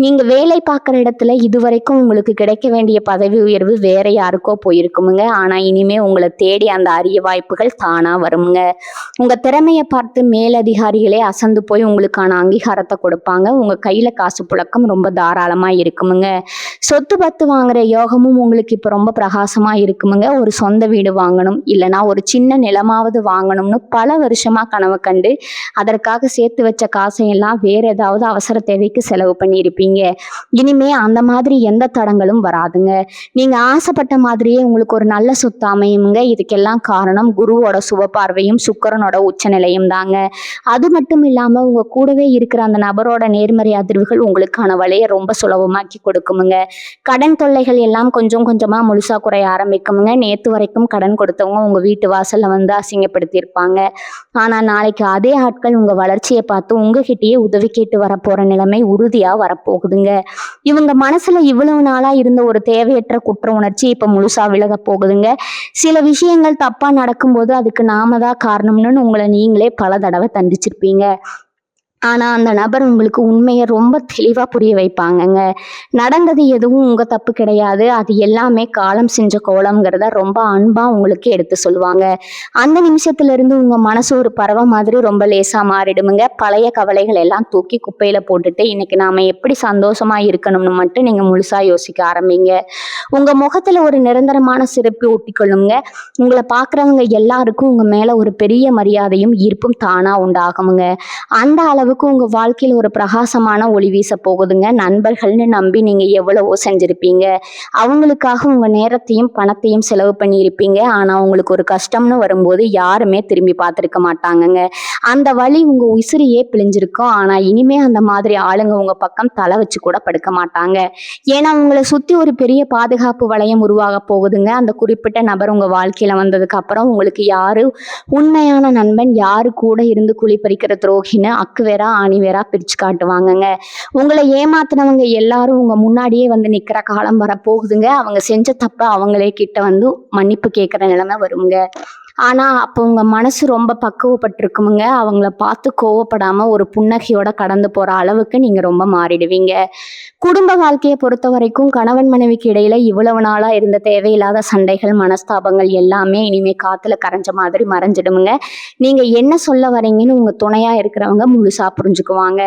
நீங்க வேலை பார்க்குற இடத்துல இதுவரைக்கும் உங்களுக்கு கிடைக்க வேண்டிய பதவி உயர்வு வேற யாருக்கோ போயிருக்குமுங்க. ஆனா இனிமே உங்களை தேடி அந்த அரிய வாய்ப்புகள் தானா வருமுங்க. உங்க திறமையை பார்த்து மேலதிகாரிகளே அசந்து போய் உங்களுக்கான அங்கீகாரத்தை கொடுப்பாங்க. உங்க கையில காசு புழக்கம் ரொம்ப தாராளமா இருக்குமுங்க. சொத்து பத்து வாங்குற யோகமும் உங்களுக்கு இப்ப ரொம்ப பிரகாசமா இருக்குமுங்க. ஒரு சொந்த வீடு வாங்கணும் இல்லைன்னா ஒரு சின்ன நிலமாவது வாங்கணும்னு பல வருஷமா கனவு கண்டு அதற்காக சேர்த்து வச்ச காசையெல்லாம் வேற ஏதாவது அவசர தேவைக்கு செலவு பண்ணியிருப்பீங்க. இனிமே அந்த மாதிரி எந்த தடங்களும் வராதுங்க. நீங்க ஆசைப்பட்ட மாதிரியே உங்களுக்கு ஒரு நல்ல சொத்து அமையுங்க. இதுக்கெல்லாம் காரணம் குருவோட சுப பார்வையும் சுக்கிரனோட உச்ச நிலையும் தாங்க. அது மட்டும் இல்லாம உங்க கூடவே இருக்கிற அந்த நபரோட நேர்மறை அதிர்வுகள் உங்களுக்கான வழியை ரொம்ப சுலபமாக்கி கொடுக்குமுங்க. கடன் தொல்லைகள் எல்லாம் கொஞ்சம் கொஞ்சமா முழுசா குறைய ஆரம்பிக்குமுங்க. நேத்து வரைக்கும் கடன் கொடுத்தவங்க உங்க வீட்டு வாசல்ல வந்து அசிங்கப்படுத்தி இருப்பாங்க. ஆனா நாளைக்கு அதே ஆட்கள் உங்க வளர்ச்சியை பார்த்து உங்ககிட்டயே உதவி கேட்டு வரப்போற நிலைமை உறுதியா வரப்போகுதுங்க. இவங்க மனசுல இவ்வளவு நாளா இருந்த ஒரு தேவையற்ற குற்ற உணர்ச்சி இப்ப முழுசா விலக போகுதுங்க. சில விஷயங்கள் தப்பா நடக்கும்போது அதுக்கு நாம தான் காரணம்னு உங்களை நீங்களே பல தடவை தண்டிச்சிருப்பீங்க. ஆனா அந்த நபர் உங்களுக்கு உண்மையை ரொம்ப தெளிவா புரிய வைப்பாங்கங்க. நடந்தது எதுவும் உங்க தப்பு கிடையாது, அது எல்லாமே காலம் செஞ்ச கோலம்ங்கிறத ரொம்ப அன்பா உங்களுக்கு எடுத்து சொல்லுவாங்க. அந்த நிமிஷத்துல இருந்து உங்க மனசு ஒரு பறவை மாதிரி ரொம்ப லேசா மாறிடுமுங்க. பழைய கவலைகள் எல்லாம் தூக்கி குப்பையில போட்டுட்டு இன்னைக்கு நாம எப்படி சந்தோஷமா இருக்கணும்னு மட்டும் நீங்க முழுசா யோசிக்க ஆரம்பிங்க. உங்க முகத்துல ஒரு நிரந்தரமான சிறப்பு ஒட்டிக்கொள்ளுங்க. உங்களை பாக்குறவங்க எல்லாருக்கும் உங்க மேல ஒரு பெரிய மரியாதையும் ஈர்ப்பும் தானா உண்டாகுமுங்க. அந்த அளவுக்கு உங்க வாழ்க்கையில ஒரு பிரகாசமான ஒளி வீச போகுதுங்க. நண்பர்கள்னு நம்பி நீங்க எவ்வளவோ செஞ்சிருப்பீங்க. அவங்களுக்காக உங்க நேரத்தையும் பணத்தையும் செலவு பண்ணியிருப்பீங்க. ஆனா உங்களுக்கு ஒரு கஷ்டம்னு வரும்போது யாருமே திரும்பி பார்த்திருக்க மாட்டாங்கங்க. அந்த வலி உங்க உசிரியே பிழிஞ்சிருக்கும். ஆனா இனிமே அந்த மாதிரி ஆளுங்க உங்க பக்கம் தலை வச்சு கூட படுக்க மாட்டாங்க. ஏன்னா உங்களை சுத்தி ஒரு பெரிய பாதுகாப்பு வளையம் உருவாக போகுதுங்க. அந்த குறிப்பிட்ட நபர் உங்க வாழ்க்கையில வந்ததுக்கு அப்புறம் உங்களுக்கு யாரு உண்மையான நண்பன், யாரு கூட இருந்து குழி பறிக்கிற துரோகின்னு அக்கு வேறா ஆணி வேறா பிரிச்சு காட்டுவாங்கங்க. உங்களை ஏமாத்தினவங்க எல்லாரும் உங்க முன்னாடியே வந்து நிக்கிற காலம் வர போகுதுங்க. அவங்க செஞ்ச தப்ப அவங்களே கிட்ட வந்து மன்னிப்பு கேட்கிற நிலைமை வருங்க. ஆனா அப்போ உங்க மனசு ரொம்ப பக்குவப்பட்டிருக்குமுங்க. அவங்கள பார்த்து கோவப்படாம ஒரு புன்னகையோட கடந்து போற அளவுக்கு நீங்க ரொம்ப மாறிடுவீங்க. குடும்ப வாழ்க்கையை பொறுத்த வரைக்கும் கணவன் மனைவிக்கு இடையில இவ்வளவு நாளா இருந்த தேவையில்லாத சண்டைகள் மனஸ்தாபங்கள் எல்லாமே இனிமே காத்துல கரைஞ்ச மாதிரி மறைஞ்சிடுமுங்க. நீங்க என்ன சொல்ல வரீங்கன்னு உங்க துணையா இருக்கிறவங்க முழுசா புரிஞ்சுக்குவாங்க.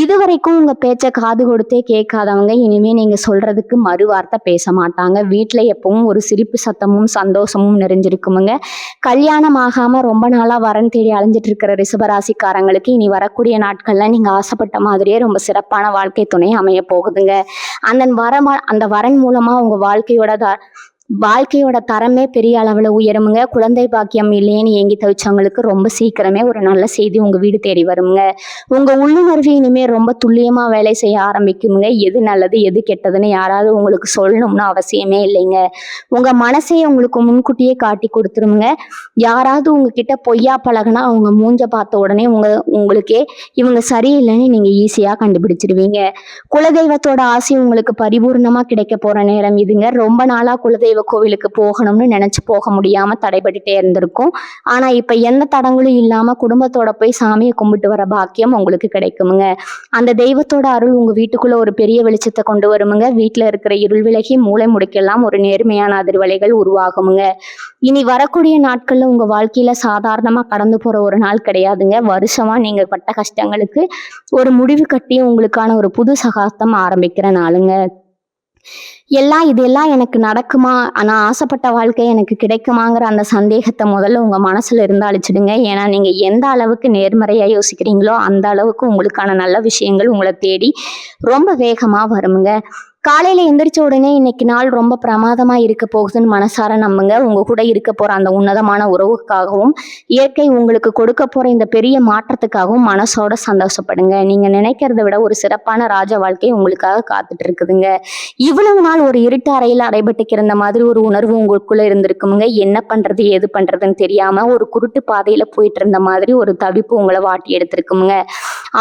இது வரைக்கும் உங்க பேச்ச காது கொடுத்தே கேட்காதவங்க இனிமே நீங்க சொல்றதுக்கு மறு வார்த்தை பேச மாட்டாங்க. வீட்டுல எப்பவும் ஒரு சிரிப்பு சத்தமும் சந்தோஷமும் நிறைஞ்சிருக்குமுங்க. கல்யாணம் ஆகாம ரொம்ப நாளா வரன் தேடி அலைஞ்சிட்டு இருக்கிற ரிஷபராசிக்காரங்களுக்கு இனி வரக்கூடிய நாட்கள்ல நீங்க ஆசைப்பட்ட மாதிரியே ரொம்ப சிறப்பான வாழ்க்கை துணை அமைய போகுதுங்க. அந்த வரன் மூலமா உங்க வாழ்க்கையோட தரமே பெரிய அளவுல உயருமுங்க. குழந்தை பாக்கியம் இல்லையேன்னு ஏங்கி தவிச்சவங்களுக்கு ரொம்ப சீக்கிரமே ஒரு நல்ல செய்தி உங்க வீடு தேடி வருங்க. உங்க உள்ளுணர்வு இனிமே ரொம்ப துல்லியமா வேலை செய்ய ஆரம்பிக்குமுங்க. எது நல்லது எது கெட்டதுன்னு யாராவது உங்களுக்கு சொல்லணும்னு அவசியமே இல்லைங்க. உங்க மனசையே உங்களுக்கு முன்கூட்டியே காட்டி கொடுத்துருமுங்க. யாராவது உங்ககிட்ட பொய்யா பழகுனா அவங்க மூஞ்ச பார்த்த உடனே உங்களுக்கே இவங்க சரியில்லைன்னு நீங்க ஈஸியா கண்டுபிடிச்சிருவீங்க. குலதெய்வத்தோட ஆசை உங்களுக்கு பரிபூர்ணமா கிடைக்க போற நேரம் இதுங்க. ரொம்ப நாளா குலதெய்வ கோவிலுக்கு போகணும்னு நினைச்சு போக முடியாம தடைபட்டுட்டே இருந்திருக்கும். ஆனா இப்ப எந்த தடங்களும் இல்லாம குடும்பத்தோட போய் சாமியை கும்பிட்டு வர பாக்கியம் உங்களுக்கு கிடைக்குமுங்க. அந்த தெய்வத்தோட அருள் உங்க வீட்டுக்குள்ள ஒரு பெரிய வெளிச்சத்தை கொண்டு வருமுங்க. வீட்டுல இருக்கிற இருள் விலகி மூளை முடுக்கெல்லாம் ஒரு நேர்மையான அதிர்வலைகள் உருவாகுமுங்க. இனி வரக்கூடிய நாட்கள்ல உங்க வாழ்க்கையில சாதாரணமா கடந்து போற ஒரு நாள் கிடையாதுங்க. வருஷமா நீங்க பட்ட கஷ்டங்களுக்கு ஒரு முடிவு கட்டி உங்களுக்கான ஒரு புது சகாப்தம் ஆரம்பிக்கிற நாளுங்க. இதெல்லாம் எனக்கு நடக்குமா, நான் ஆசைப்பட்ட வாழ்க்கை எனக்கு கிடைக்குமாங்கிற அந்த சந்தேகத்தை முதல்ல உங்க மனசுல இருந்து அழிச்சிடுங்க. ஏன்னா நீங்க எந்த அளவுக்கு நேர்மறையா யோசிக்கிறீங்களோ அந்த அளவுக்கு உங்களுக்கான நல்ல விஷயங்கள் உங்களை தேடி ரொம்ப வேகமா வருமுங்க. காலையில எந்திரிச்ச உடனே இன்னைக்கு நாள் ரொம்ப பிரமாதமா இருக்க போகுதுன்னு மனசார நம்புங்க. உங்க கூட இருக்க போற அந்த உன்னதமான உறவுக்காகவும் இயற்கை உங்களுக்கு கொடுக்க போற இந்த பெரிய மாற்றத்துக்காகவும் மனசோட சந்தோஷப்படுங்க. நீங்க நினைக்கிறத விட ஒரு சிறப்பான ராஜ வாழ்க்கை உங்களுக்காக காத்துட்டு இருக்குதுங்க. இவ்வளவு நாள் ஒரு இருட்டு அறையில அடைபட்டு கிடந்த மாதிரி ஒரு உணர்வு உங்களுக்குள்ள இருந்திருக்குமுங்க. என்ன பண்றது ஏது பண்றதுன்னு தெரியாம ஒரு குருட்டு பாதையில போயிட்டு இருந்த மாதிரி ஒரு தவிப்பு உங்களை வாட்டி எடுத்திருக்குமுங்க.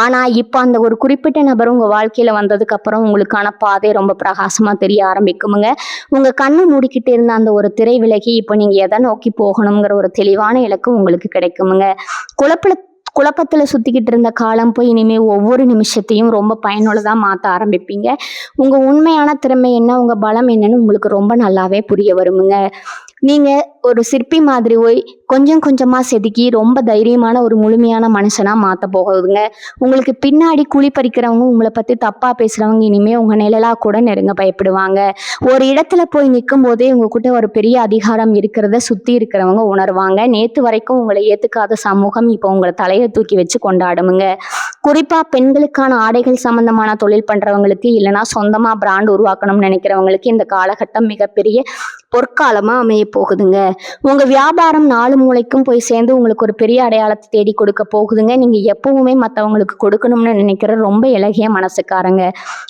ஆனா இப்ப அந்த ஒரு குறிப்பிட்ட நபர் உங்க வாழ்க்கையில வந்ததுக்கு அப்புறம் உங்களுக்கான பாதை ரொம்ப பிரகாசமா தெரிய ஆரம்பிக்குமுங்க. உங்க கண்ணு மூடிக்கிட்டு இருந்த அந்த ஒரு திரை விலகி இப்ப நீங்க எதை நோக்கி போகணுங்கிற ஒரு தெளிவான இலக்கு உங்களுக்கு கிடைக்குமுங்க. குழப்பத்துல சுத்திக்கிட்டு இருந்த காலம் போய் இனிமே ஒவ்வொரு நிமிஷத்தையும் ரொம்ப பயனுள்ளதா மாத்த ஆரம்பிப்பீங்க. உங்க உண்மையான திறமை என்ன, உங்க பலம் என்னன்னு உங்களுக்கு ரொம்ப நல்லாவே புரிய வருமுங்க. நீங்க ஒரு சிற்பி மாதிரி போய் கொஞ்சம் கொஞ்சமா செதுக்கி ரொம்ப தைரியமான ஒரு முழுமையான மனுஷனா மாத்த போகுதுங்க. உங்களுக்கு பின்னாடி குழி பறிக்கிறவங்க, உங்களை பத்தி தப்பா பேசுறவங்க இனிமே உங்க நிழலா கூட நெருங்க பயப்படுவாங்க. ஒரு இடத்துல போய் நிற்கும் போதே உங்ககிட்ட ஒரு பெரிய அதிகாரம் இருக்கிறத சுத்தி இருக்கிறவங்க உணர்வாங்க. நேத்து வரைக்கும் உங்களை ஏத்துக்காத சமூகம் இப்போ உங்களை தலையை தூக்கி வச்சு கொண்டாடுமுங்க. குறிப்பா பெண்களுக்கான ஆடைகள் சம்பந்தமான தொழில் பண்றவங்களுக்கு, இல்லைன்னா சொந்தமா பிராண்ட் உருவாக்கணும்னு நினைக்கிறவங்களுக்கு இந்த காலகட்டம் மிகப்பெரிய பொற்காலமா அமைய போகுதுங்க. உங்க வியாபாரம் 4 மூலைக்கும் போய் சேர்ந்து உங்களுக்கு ஒரு பெரிய அடையாளத்தை தேடி கொடுக்க போகுதுங்க. நீங்க எப்பவுமே மற்றவங்களுக்கு கொடுக்கணும்னு நினைக்கிற ரொம்ப இலகிய மனசுக்காரங்க.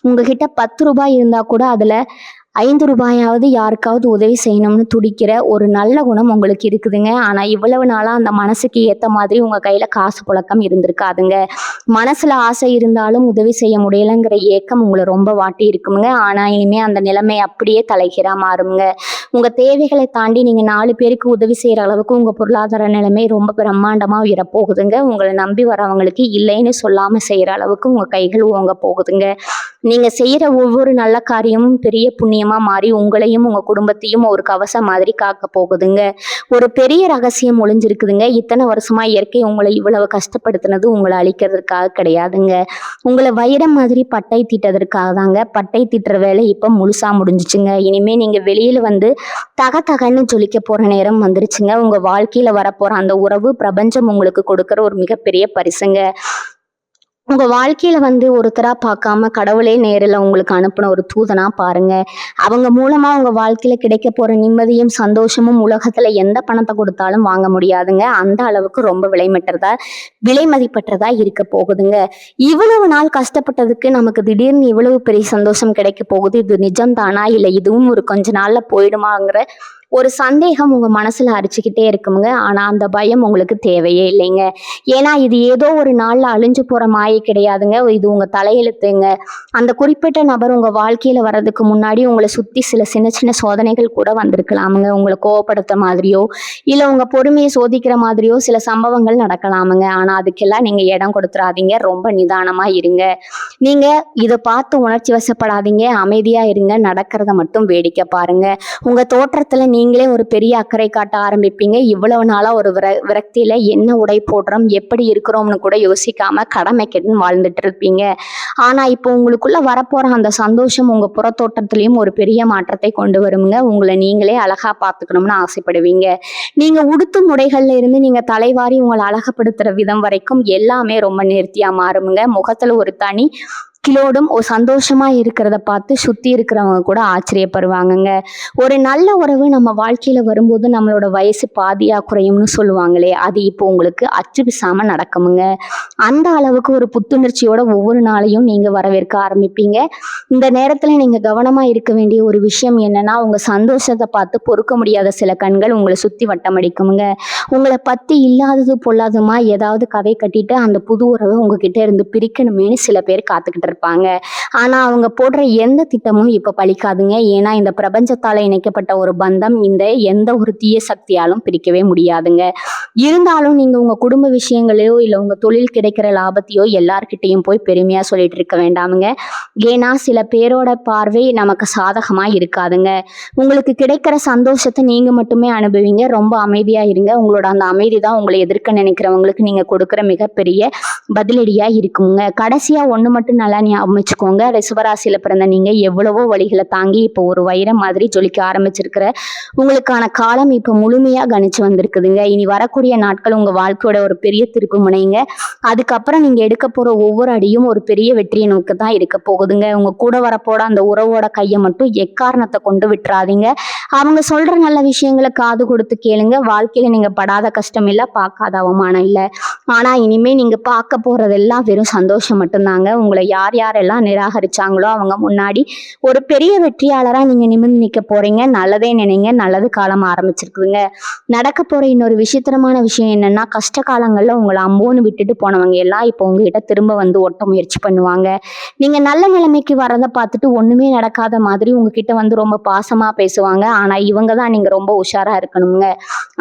உங்ககிட்ட 10 ரூபாய் இருந்தா கூட அதுல 5 ரூபாயாவது யாருக்காவது உதவி செய்யணும்னு துடிக்கிற ஒரு நல்ல குணம் உங்களுக்கு இருக்குதுங்க. ஆனா இவ்வளவு நாளா அந்த மனசுக்கு ஏத்த மாதிரி உங்க கையில காசு புழக்கம் இருந்திருக்காதுங்க. மனசுல ஆசை இருந்தாலும் உதவி செய்ய முடியலங்கிற ஏக்கம் உங்களை ரொம்ப வாட்டி இருக்குமுங்க. ஆனா இனிமே அந்த நிலைமை அப்படியே தலைகீழா மாறுங்க. உங்க தேவைகளை தாண்டி நீங்க 4 பேருக்கு உதவி செய்யற அளவுக்கு உங்க பொருளாதார நிலைமை ரொம்ப பிரம்மாண்டமா உயர போகுதுங்க. உங்களை நம்பி வரவங்களுக்கு இல்லைன்னு சொல்லாம செய்யற அளவுக்கு உங்க கைகள் ஓங்க போகுதுங்க. நீங்க செய்யற ஒவ்வொரு நல்ல காரியமும் பெரிய புண்ணியமா மாறி உங்களையும் உங்க குடும்பத்தையும் ஒரு கவசம் மாதிரி காக்க போகுதுங்க. ஒரு பெரிய ரகசியம் ஒளிஞ்சிருக்குதுங்க. இத்தனை வருஷமா இயற்கை உங்களை இவ்வளவு கஷ்டப்படுத்தினது உங்களை அழிக்கிறதுக்காக கிடையாதுங்க. உங்களை வைரம் மாதிரி பட்டை தீட்டதற்காக தாங்க. பட்டை தீட்டுற வேலை இப்ப முழுசா முடிஞ்சிச்சுங்க. இனிமே நீங்க வெளியில வந்து தகன்னு ஜொலிக்க போற நேரம் வந்துருச்சுங்க. உங்க வாழ்க்கையில வரப்போற அந்த உறவு பிரபஞ்சம் உங்களுக்கு கொடுக்கிற ஒரு மிகப்பெரிய பரிசுங்க. உங்க வாழ்க்கையில வந்து ஒருத்தரா பார்க்காம கடவுளே நேரில் உங்களுக்கு அனுப்பின ஒரு தூதனா பாருங்க. அவங்க மூலமா உங்க வாழ்க்கையில கிடைக்க போற நிம்மதியும் சந்தோஷமும் உலகத்துல எந்த பணத்தை கொடுத்தாலும் வாங்க முடியாதுங்க. அந்த அளவுக்கு ரொம்ப விலை மதிப்பற்றதா இருக்க போகுதுங்க. இவ்வளவு நாள் கஷ்டப்பட்டதுக்கு நமக்கு திடீர்னு இவ்வளவு பெரிய சந்தோஷம் கிடைக்க போகுது. இது நிஜம் தானா, இல்லை இதுவும் ஒரு கொஞ்ச நாள்ல போயிடுமாங்கிற ஒரு சந்தேகம் உங்க மனசுல அரிச்சுக்கிட்டே இருக்குமுங்க. ஆனா அந்த பயம் உங்களுக்கு தேவையே இல்லைங்க. ஏன்னா இது ஏதோ ஒரு நாள்ல அழிஞ்சு போற மாயை கிடையாதுங்க. இது உங்க தலையெழுத்துங்க. அந்த குறிப்பிட்ட நபர் உங்க வாழ்க்கையில வர்றதுக்கு முன்னாடி உங்களை சுத்தி சில சின்ன சின்ன சோதனைகள் கூட வந்திருக்கலாமுங்க. உங்களை கோவப்படுத்த மாதிரியோ இல்ல உங்க பொறுமையை சோதிக்கிற மாதிரியோ சில சம்பவங்கள் நடக்கலாமுங்க. ஆனா அதுக்கெல்லாம் நீங்க இடம் கொடுத்துறாதீங்க. ரொம்ப நிதானமா இருங்க. நீங்க இதை பார்த்து உணர்ச்சி வசப்படாதீங்க. அமைதியா இருங்க. நடக்கிறத மட்டும் வேடிக்கை பாருங்க. உங்க தோற்றத்துல நீங்களே ஒரு பெரிய அக்கறை காட்ட ஆரம்பிப்பீங்க. இவ்வளவு நாளா ஒரு விரக்தியில என்ன உடை போடுறோம், எப்படி இருக்கிறோம்னு கூட யோசிக்காம கடமைக்குன்னு வாழ்ந்துட்டு இருப்பீங்க. ஆனா இப்போ உங்களுக்குள்ள வரப்போற அந்த சந்தோஷம் உங்க புறத்தோட்டத்திலயும் ஒரு பெரிய மாற்றத்தை கொண்டு வருங்க. உங்களை நீங்களே அழகா பார்த்துக்கணும்னு ஆசைப்படுவீங்க. நீங்க உடுத்தும் உடைகள்ல இருந்து நீங்க தலைவாரி உங்களை அழகுபடுத்துற விதம் வரைக்கும் எல்லாமே ரொம்ப நேர்த்தியா மாறுமுங்க. முகத்துல ஒரு தனி கிலோடும் ஒரு சந்தோஷமா இருக்கிறத பார்த்து சுத்தி இருக்கிறவங்க கூட ஆச்சரியப்படுவாங்கங்க. ஒரு நல்ல உறவு நம்ம வாழ்க்கையில வரும்போது நம்மளோட வயசு பாதியா குறையும்னு சொல்லுவாங்களே, அது இப்போ உங்களுக்கு அச்சு பிசாம நடக்குமுங்க. அந்த அளவுக்கு ஒரு புத்துணர்ச்சியோட ஒவ்வொரு நாளையும் நீங்க வரவேற்க ஆரம்பிப்பீங்க. இந்த நேரத்துல நீங்க கவனமா இருக்க வேண்டிய ஒரு விஷயம் என்னன்னா, உங்க சந்தோஷத்தை பார்த்து பொறுக்க முடியாத சில கண்கள் உங்களை சுத்தி வட்டமடிக்குமுங்க. உங்களை பத்தி இல்லாதது பொல்லாததுமா ஏதாவது கதை கட்டிட்டு அந்த புது உறவை உங்ககிட்ட இருந்து பிரிக்கணுமேனு சில பேர் காத்துக்கிட்டு இருப்பாங்க. ஆனா அவங்க போடுற எந்த திட்டமும் இப்ப பலிக்காதுங்க. ஏன்னா இந்த பிரபஞ்சத்தால இணைக்கப்பட்ட ஒரு பந்தம் இந்த எந்த ஒரு தீய சக்தியாலும் பிரிக்கவே முடியாதுங்க. இருந்தாலும் நீங்க உங்க குடும்ப விஷயங்களையோ இல்ல உங்க தொழில் கிடைக்கிற லாபத்தையோ எல்லார்கிட்டையும் போய் பெருமையா சொல்லிட்டு இருக்க வேண்டாமுங்க. ஏன்னா சில பேரோட பார்வை நமக்கு சாதகமா இருக்காதுங்க. உங்களுக்கு கிடைக்கிற சந்தோஷத்தை நீங்க மட்டுமே அனுபவிங்க. ரொம்ப அமைதியா இருங்க. உங்களோட அந்த அமைதி தான் உங்களை எதிர்க்க நினைக்கிறவங்களுக்கு நீங்க கொடுக்குற மிகப்பெரிய பதிலடியா இருக்குங்க. கடைசியா ஒண்ணு மட்டும் நல்லா ஞாபகம் வச்சுக்கோங்க. ரிஷபராசியில பிறந்த நீங்க எவ்வளவோ வழிகளை தாங்கி இப்போ ஒரு வைரம் மாதிரி ஜொலிக்க ஆரம்பிச்சிருக்கிற உங்களுக்கான காலம் இப்ப முழுமையா கணிச்சு வந்திருக்குதுங்க. இனி வரக்கூடிய நாட்கள் உங்க வாழ்க்கையோட ஒரு பெரிய திருப்பு முனைங்க. அதுக்கப்புறம் நீங்க எடுக்க போற ஒவ்வொரு அடியும் ஒரு பெரிய வெற்றியை நோக்கி தான் இருக்க போகுதுங்க. உங்க கூட வரப்போட அந்த உறவோட கையை மட்டும் எக்காரணத்தை கொண்டு விட்டுறாதீங்க. அவங்க சொல்ற நல்ல விஷயங்களை காது கொடுத்து கேளுங்க. வாழ்க்கையில நீங்க படாத கஷ்டம் இல்ல, பார்க்காத அவமானம் இல்ல. ஆனா இனிமே நீங்க பார்க்க போறதெல்லாம் வெறும் சந்தோஷம் மட்டும்தாங்க. உங்களை யார் யாரெல்லாம் நிராகரிச்சாங்களோ அவங்க முன்னாடி ஒரு பெரிய வெற்றியாளரா நீங்க நிமிர்ந்து நிக்க போறீங்க. நல்லதே நினைங்க. நல்லது காலம் ஆரம்பிச்சிருக்குதுங்க. நடக்க போற இன்னொரு விசித்திரமான விஷயம் என்னன்னா, கஷ்ட காலங்கள்ல உங்களை அம்போன்னு விட்டுட்டு போனவங்க எல்லாம் இப்போ உங்ககிட்ட திரும்ப வந்து ஒட்ட முயற்சி பண்ணுவாங்க. நீங்க நல்ல நிலைமைக்கு வரதை பார்த்துட்டு ஒண்ணுமே நடக்காத மாதிரி உங்ககிட்ட வந்து ரொம்ப பாசமா பேசுவாங்க. ஆனா இவங்க தான் நீங்க ரொம்ப உஷாரா இருக்கணுங்க.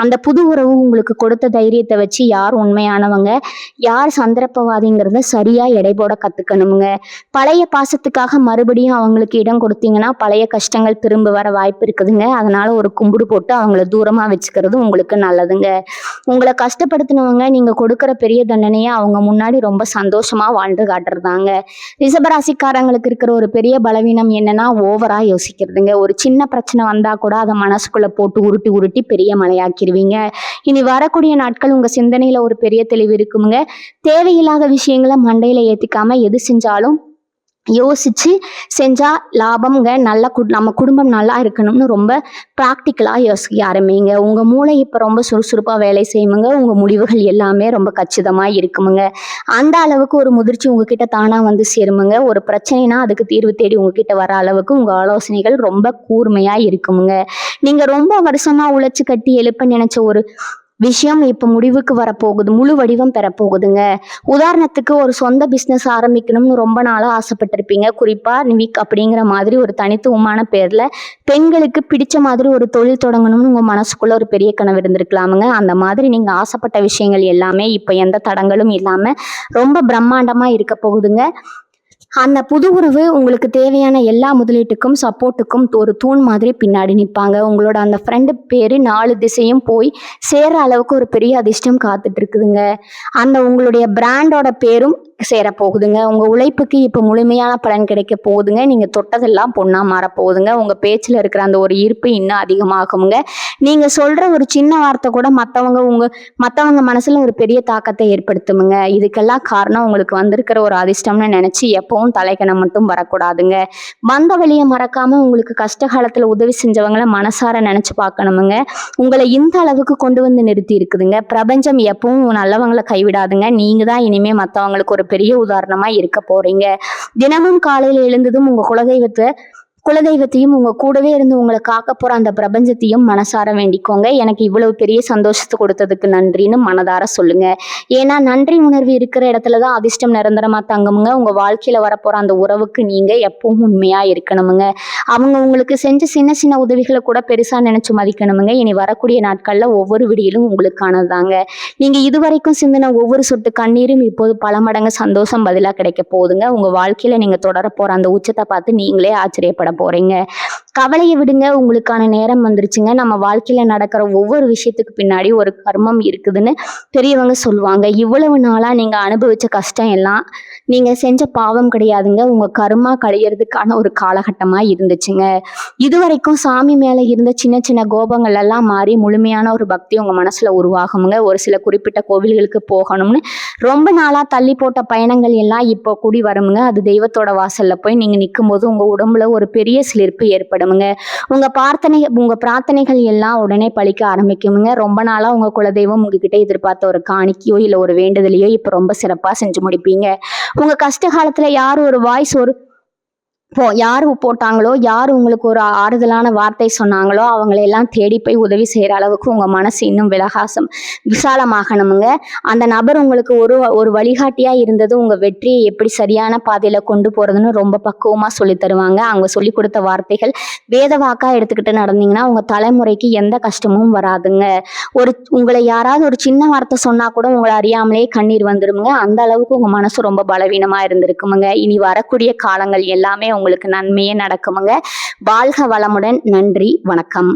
அந்த புது உறவு உங்களுக்கு கொடுத்த தைரியத்தை வச்சு யார் உண்மையானவங்க யார் சந்தர்ப்பவாதிங்கிறத சரியா எடை போட கத்துக்கணுங்க. பழைய பாசத்துக்காக மறுபடியும் அவங்களுக்கு இடம் கொடுத்தீங்கன்னா பழைய கஷ்டங்கள் திரும்ப வர வாய்ப்பு இருக்குதுங்க. அதனால ஒரு கும்பிடு போட்டு அவங்கள தூரமா வச்சுக்கிறது உங்களுக்கு நல்லதுங்க. உங்களை கஷ்டப்படுத்தினவங்க நீங்க கொடுக்கிற பெரிய தண்டனையை அவங்க முன்னாடி ரொம்ப சந்தோஷமா வாழ்ந்து காட்டுறதாங்க. ரிஷபராசிக்காரங்களுக்கு இருக்கிற ஒரு பெரிய பலவீனம் என்னன்னா, ஓவரா யோசிக்கிறதுங்க. ஒரு சின்ன பிரச்சனை வந்தா கூட அதை மனசுக்குள்ள போட்டு உருட்டி உருட்டி பெரிய மலையாக்கிடுவீங்க. இனி வரக்கூடிய நாட்கள் உங்க சிந்தனையில ஒரு பெரிய தெளிவு இருக்குங்க. தேவையில்லாத விஷயங்களை மண்டையில ஏத்திக்காம எது செஞ்சாலும் யோசிச்சு செஞ்சா லாபம்ங்க. நம்ம குடும்பம் நல்லா இருக்கணும்னு ரொம்ப ப்ராக்டிக்கலா யோசிக்க ஆரம்பிங்க. உங்க மூளை இப்ப ரொம்ப சுறுசுறுப்பா வேலை செய்யுமுங்க. உங்க முடிவுகள் எல்லாமே ரொம்ப கச்சிதமா இருக்குமுங்க. அந்த அளவுக்கு ஒரு முதிர்ச்சி உங்ககிட்ட தானா வந்து சேருமுங்க. ஒரு பிரச்சனைனா அதுக்கு தீர்வு தேடி உங்ககிட்ட வர அளவுக்கு உங்க ஆலோசனைகள் ரொம்ப கூர்மையா இருக்குமுங்க. நீங்க ரொம்ப வருஷமா உழைச்சு கட்டி எழுப்ப நினைச்ச ஒரு விஷயம் இப்ப முடிவுக்கு வரப்போகுது. முழு வடிவம் பெறப்போகுதுங்க. உதாரணத்துக்கு ஒரு சொந்த பிசினஸ் ஆரம்பிக்கணும்னு ரொம்ப நாளா ஆசைப்பட்டிருப்பீங்க. குறிப்பா நிவிக் அப்படிங்கிற மாதிரி ஒரு தனித்துவமான பேர்ல பெண்களுக்கு பிடிச்ச மாதிரி ஒரு தொழில் தொடங்கணும்னு உங்க மனசுக்குள்ள ஒரு பெரிய கனவு இருந்திருக்கலாமுங்க. அந்த மாதிரி நீங்க ஆசைப்பட்ட விஷயங்கள் எல்லாமே இப்ப எந்த தடங்களும் இல்லாம ரொம்ப பிரம்மாண்டமா இருக்க போகுதுங்க. அந்த புது உறவு உங்களுக்கு தேவையான எல்லா முதலீட்டுக்கும் சப்போர்ட்டுக்கும் ஒரு தூண் மாதிரி பின்னாடி நிற்பாங்க. உங்களோட அந்த ஃப்ரெண்டு பேரு 4 திசையும் போய் சேர்ற அளவுக்கு ஒரு பெரிய அதிர்ஷ்டம் காத்துட்டு இருக்குதுங்க. அந்த உங்களுடைய பிராண்டோட பேரும் சேர போகுதுங்க. உங்க உழைப்புக்கு இப்ப முழுமையான பலன் கிடைக்க போகுதுங்க. நீங்க தொட்டதெல்லாம் பொண்ணா மாற போகுதுங்க. உங்க பேச்சுல இருக்கிற அந்த ஒரு ஈர்ப்பு இன்னும் அதிகமாகுங்க. நீங்க சொல்ற ஒரு சின்ன வார்த்தை கூட மத்தவங்க மனசுல ஒரு பெரிய தாக்கத்தை ஏற்படுத்துமுங்க. இதுக்கெல்லாம் காரணம் உங்களுக்கு வந்திருக்கிற ஒரு அதிர்ஷ்டம்னு நினைச்சு எப்பவும் தலைக்கணம் மட்டும் வரக்கூடாதுங்க. வந்த வழியை மறக்காம உங்களுக்கு கஷ்ட காலத்துல உதவி செஞ்சவங்கள மனசார நினைச்சு பார்க்கணுமுங்க. உங்களை இந்த அளவுக்கு கொண்டு வந்து நிறுத்தி இருக்குதுங்க. பிரபஞ்சம் எப்பவும் நல்லவங்களை கைவிடாதுங்க. நீங்க தான் இனிமே மத்தவங்களுக்கு ஒரு பெரிய உதாரணமா இருக்க போறீங்க. தினமும் காலையில எழுந்ததும் உங்க குலதெய்வத்தையும் உங்க கூடவே இருந்து உங்களை காக்க போற அந்த பிரபஞ்சத்தையும் மனசார வேண்டிக்கோங்க. எனக்கு இவ்வளவு பெரிய சந்தோஷத்தை கொடுத்ததுக்கு நன்றின்னு மனதார சொல்லுங்க. ஏன்னா நன்றி உணர்வு இருக்கிற இடத்துலதான் அதிர்ஷ்டம் நிரந்தரமா தங்குமுங்க. உங்க வாழ்க்கையில வரப்போற அந்த உறவுக்கு நீங்க எப்பவும் உண்மையா இருக்கணுமுங்க. அவங்க உங்களுக்கு செஞ்ச சின்ன சின்ன உதவிகளை கூட பெருசா நினைச்சு மதிக்கணுமுங்க. இனி வரக்கூடிய நாட்கள்ல ஒவ்வொரு விடியிலும் உங்களுக்கானதாங்க. நீங்க இதுவரைக்கும் சிந்தின ஒவ்வொரு சொட்டு கண்ணீரும் இப்போது பல மடங்கு சந்தோஷம் பதிலா கிடைக்க போகுதுங்க. உங்க வாழ்க்கையில நீங்க தொடர போற அந்த உச்சத்தை பார்த்து நீங்களே ஆச்சரியப்பட போறீங்க. கவலையை விடுங்க, உங்களுக்கான நேரம் வந்துருச்சுங்க. நம்ம வாழ்க்கையில நடக்கிற ஒவ்வொரு விஷயத்துக்கு பின்னாடி ஒரு கர்மம் இருக்குதுன்னு பெரியவங்க சொல்லுவாங்க. இவ்வளவு நாளா நீங்க அனுபவிச்ச கஷ்டம் எல்லாம் நீங்க செஞ்ச பாவம் கிடையாதுங்க. உங்க கர்மா கழியறதுக்கான ஒரு காலகட்டமா இருந்துச்சுங்க. இதுவரைக்கும் சாமி மேல இருந்த சின்ன சின்ன கோபங்கள் எல்லாம் மாறி முழுமையான ஒரு பக்தி உங்க மனசுல உருவாகுங்க. ஒரு சில குறிப்பிட்ட கோவில்களுக்கு போகணும்னு ரொம்ப நாளா தள்ளி போட்ட பயணங்கள் எல்லாம் இப்போ கூடி வருமுங்க. அது தெய்வத்தோட வாசல்ல போய் நீங்க நிக்கும்போது உங்க உடம்புல ஒரு பெரிய சிலிர்ப்பு ஏற்படுமுங்க. உங்க பிரார்த்தனைகள் எல்லாம் உடனே பலிக்க ஆரம்பிக்குமுங்க. ரொம்ப நாளா உங்க குலதெய்வம் உங்ககிட்ட எதிர்பார்த்த ஒரு காணிக்கையோ இல்ல ஒரு வேண்டுதலையோ இப்ப ரொம்ப சிறப்பா செஞ்சு முடிப்பீங்க. உங்க கஷ்ட காலத்துல யார் ஒரு வாய்ஸ் ஒரு யாரு போட்டாங்களோ, யாரு உங்களுக்கு ஒரு ஆறுதலான வார்த்தை சொன்னாங்களோ, அவங்களையெல்லாம் தேடி போய் உதவி செய்ற அளவுக்கு உங்க மனசு இன்னும் விசாலமாகணுமுங்க. அந்த நபர் உங்களுக்கு ஒரு வழிகாட்டியா இருந்தது உங்க வெற்றியை எப்படி சரியான பாதையில கொண்டு போறதுன்னு ரொம்ப பக்குவமா சொல்லித் தருவாங்க. அவங்க சொல்லிக் கொடுத்த வார்த்தைகள் வேத வாக்கா எடுத்துக்கிட்டு நடந்தீங்கன்னா, உங்க தலைமுறைக்கு எந்த கஷ்டமும் வராதுங்க. உங்களை யாராவது ஒரு சின்ன வார்த்தை சொன்னா கூட உங்களை அறியாமலே கண்ணீர் வந்துருமுங்க. அந்த அளவுக்கு உங்க மனசு ரொம்ப பலவீனமா இருந்திருக்குமுங்க. இனி வரக்கூடிய காலங்கள் எல்லாமே உங்களுக்கு நன்மையே நடக்குமுங்க. வாழ்க வளமுடன். நன்றி, வணக்கம்.